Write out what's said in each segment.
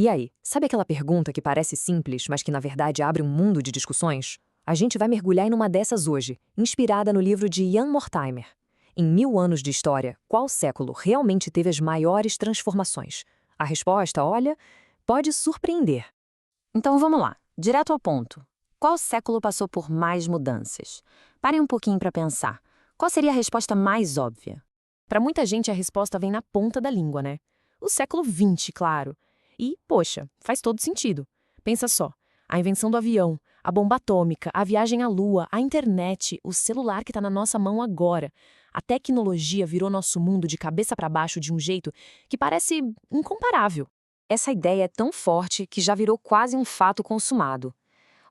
E aí, sabe aquela pergunta que parece simples, mas que na verdade abre um mundo de discussões? A gente vai mergulhar em uma dessas hoje, inspirada no livro de Ian Mortimer. Em 1000 anos de história, qual século realmente teve as maiores transformações? A resposta, olha, pode surpreender. Então vamos lá, direto ao ponto. Qual século passou por mais mudanças? Parem um pouquinho para pensar. Qual seria a resposta mais óbvia? Para muita gente, a resposta vem na ponta da língua, né? O século XX, claro. E, poxa, faz todo sentido. Pensa só, a invenção do avião, a bomba atômica, a viagem à lua, a internet, o celular que está na nossa mão agora. A tecnologia virou nosso mundo de cabeça para baixo de um jeito que parece incomparável. Essa ideia é tão forte que já virou quase um fato consumado.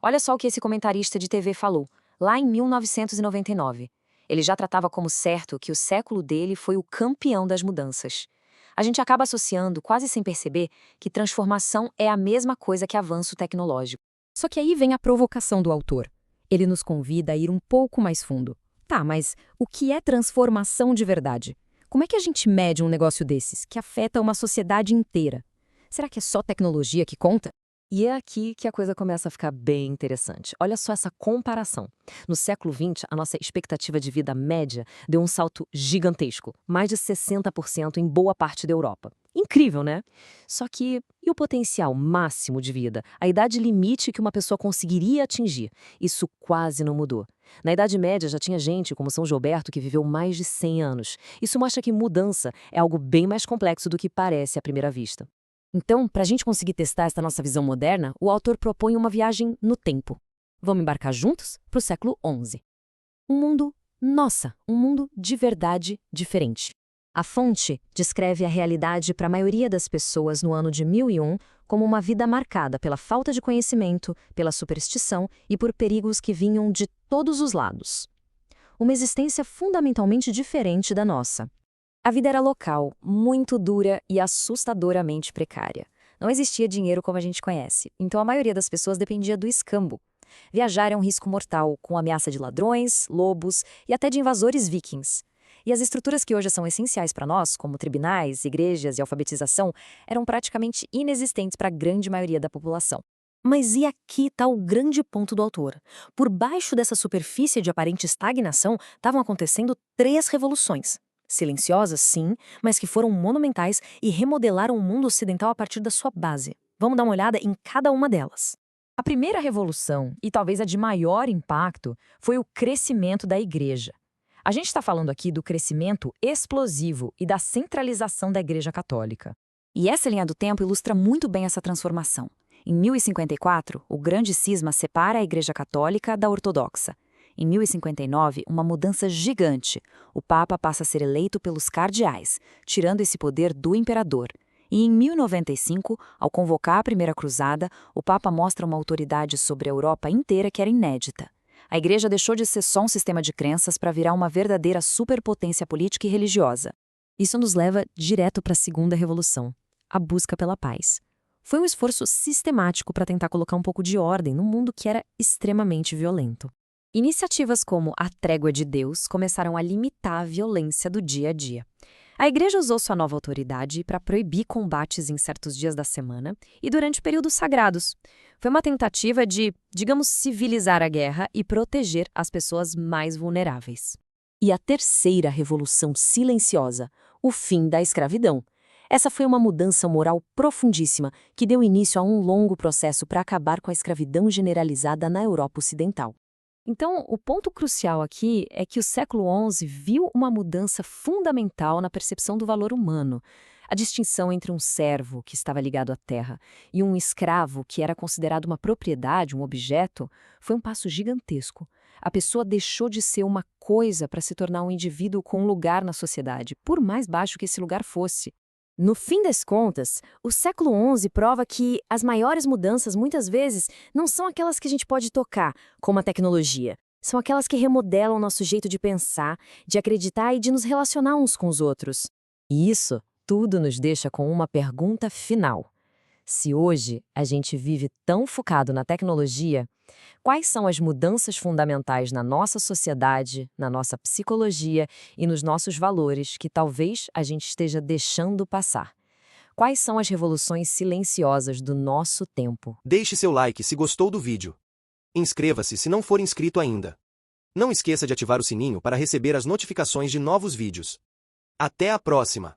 Olha só o que esse comentarista de TV falou, lá em 1999. Ele já tratava como certo que o século dele foi o campeão das mudanças. A gente acaba associando, quase sem perceber, que transformação é a mesma coisa que avanço tecnológico. Só que aí vem a provocação do autor. Ele nos convida a ir um pouco mais fundo. Tá, mas o que é transformação de verdade? Como é que a gente mede um negócio desses, que afeta uma sociedade inteira? Será que é só tecnologia que conta? E é aqui que a coisa começa a ficar bem interessante. Olha só essa comparação. No século XX, a nossa expectativa de vida média deu um salto gigantesco, mais de 60% em boa parte da Europa. Incrível, né? Só que, e o potencial máximo de vida? A idade limite que uma pessoa conseguiria atingir? Isso quase não mudou. Na Idade Média já tinha gente, como São Gilberto, que viveu mais de 100 anos. Isso mostra que mudança é algo bem mais complexo do que parece à primeira vista. Então, para a gente conseguir testar essa nossa visão moderna, o autor propõe uma viagem no tempo. Vamos embarcar juntos para o século XI. Um mundo, um mundo de verdade diferente. A fonte descreve a realidade para a maioria das pessoas no ano de 1001 como uma vida marcada pela falta de conhecimento, pela superstição e por perigos que vinham de todos os lados. Uma existência fundamentalmente diferente da nossa. A vida era local, muito dura e assustadoramente precária. Não existia dinheiro como a gente conhece, então a maioria das pessoas dependia do escambo. Viajar era um risco mortal, com ameaça de ladrões, lobos e até de invasores vikings. E as estruturas que hoje são essenciais para nós, como tribunais, igrejas e alfabetização, eram praticamente inexistentes para a grande maioria da população. Mas e aqui está o grande ponto do autor. Por baixo dessa superfície de aparente estagnação, estavam acontecendo 3 revoluções. Silenciosas, sim, mas que foram monumentais e remodelaram o mundo ocidental a partir da sua base. Vamos dar uma olhada em cada uma delas. A primeira revolução, e talvez a de maior impacto, foi o crescimento da igreja. A gente está falando aqui do crescimento explosivo e da centralização da Igreja Católica. E essa linha do tempo ilustra muito bem essa transformação. Em 1054, o grande cisma separa a Igreja Católica da Ortodoxa. Em 1059, uma mudança gigante. O Papa passa a ser eleito pelos cardeais, tirando esse poder do imperador. E em 1095, ao convocar a Primeira Cruzada, o Papa mostra uma autoridade sobre a Europa inteira que era inédita. A Igreja deixou de ser só um sistema de crenças para virar uma verdadeira superpotência política e religiosa. Isso nos leva direto para a Segunda Revolução, a busca pela paz. Foi um esforço sistemático para tentar colocar um pouco de ordem num mundo que era extremamente violento. Iniciativas como a Trégua de Deus começaram a limitar a violência do dia a dia. A igreja usou sua nova autoridade para proibir combates em certos dias da semana e durante períodos sagrados. Foi uma tentativa de, digamos, civilizar a guerra e proteger as pessoas mais vulneráveis. E a terceira revolução silenciosa, o fim da escravidão. Essa foi uma mudança moral profundíssima que deu início a um longo processo para acabar com a escravidão generalizada na Europa Ocidental. Então, o ponto crucial aqui é que o século XI viu uma mudança fundamental na percepção do valor humano. A distinção entre um servo, que estava ligado à terra, e um escravo, que era considerado uma propriedade, um objeto, foi um passo gigantesco. A pessoa deixou de ser uma coisa para se tornar um indivíduo com um lugar na sociedade, por mais baixo que esse lugar fosse. No fim das contas, o século XI prova que as maiores mudanças, muitas vezes, não são aquelas que a gente pode tocar, como a tecnologia. São aquelas que remodelam o nosso jeito de pensar, de acreditar e de nos relacionar uns com os outros. E isso tudo nos deixa com uma pergunta final. Se hoje a gente vive tão focado na tecnologia, quais são as mudanças fundamentais na nossa sociedade, na nossa psicologia e nos nossos valores que talvez a gente esteja deixando passar? Quais são as revoluções silenciosas do nosso tempo? Deixe seu like se gostou do vídeo. Inscreva-se se não for inscrito ainda. Não esqueça de ativar o sininho para receber as notificações de novos vídeos. Até a próxima!